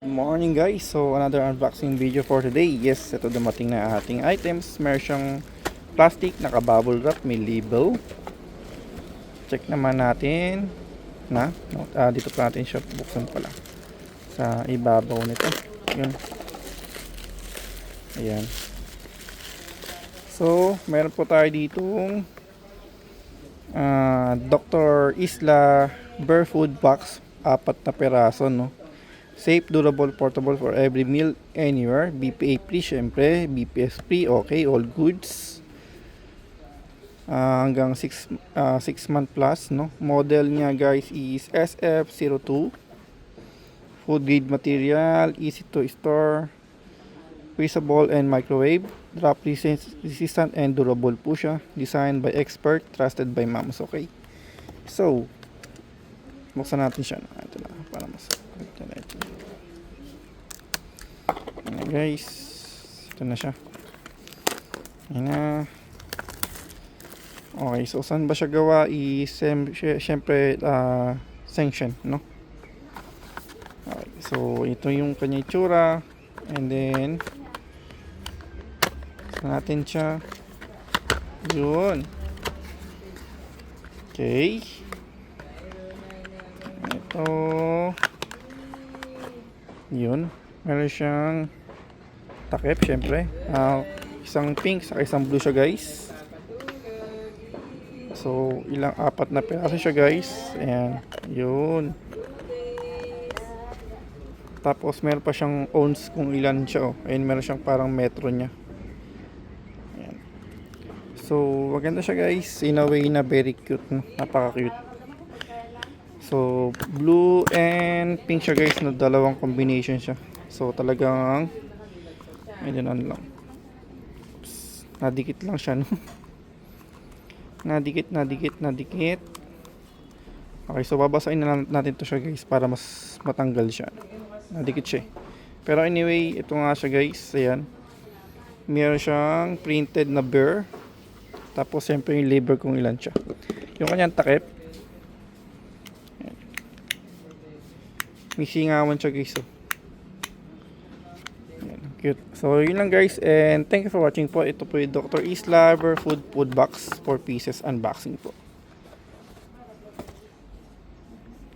Morning guys, so another unboxing video for today. Yes, ito dumating na ating items. Meron siyang plastic, naka-bubble wrap, may label. Check naman natin na dito pa natin siya buksan pala sa ibabaw nito. Yun. Ayan. So, meron po tayo ditong Dr. Isla Bear Food Box, 4 na peraso, no? Safe, durable, portable for every meal, anywhere. BPA free, syempre. BPS free, okay, all goods. Hanggang 6 month plus, no? Model niya guys is SF02. Food grade material, easy to store, freezable and microwave. Drop resistant and durable po siya. Designed by expert, trusted by moms, okay? So, buksan natin siya. Ito na, para mas ito. Ayan guys, ito na siya. Ayan na. Okay, so saan ba siya gawa? Siyempre, sanction, no? Okay, so ito yung kanya itsura. And then saan natin siya? Yun. Okay. Ito. Yun. Meron siyang takip, syempre. Isang pink, saka isang blue siya guys. So, 4 na piraso siya guys. Ayan. Yun. Tapos, meron pa siyang ounce kung ilan siya. Oh. Ayan, meron siyang parang metro niya. Ayan. So, maganda siya guys. In a way na very cute. No? Napaka-cute. So, blue and pink siya guys. No? Dalawang combination siya. So, talagang ayun lang. Oops. Nadikit lang siya, no? nadikit. Okay, so babasahin na natin to siya guys para mas matanggal siya. Nadikit siya. Pero anyway, ito nga siya guys. Ayan. Meron siyang printed na bear. Tapos siyempre yung label kung ilan siya. Yung kanyang takip. Ayan. May singawan siya guys. Ayan, cute. So yun lang guys. And thank you for watching po. Ito po yung Dr. Isla Bear Food Box 4 pieces unboxing po.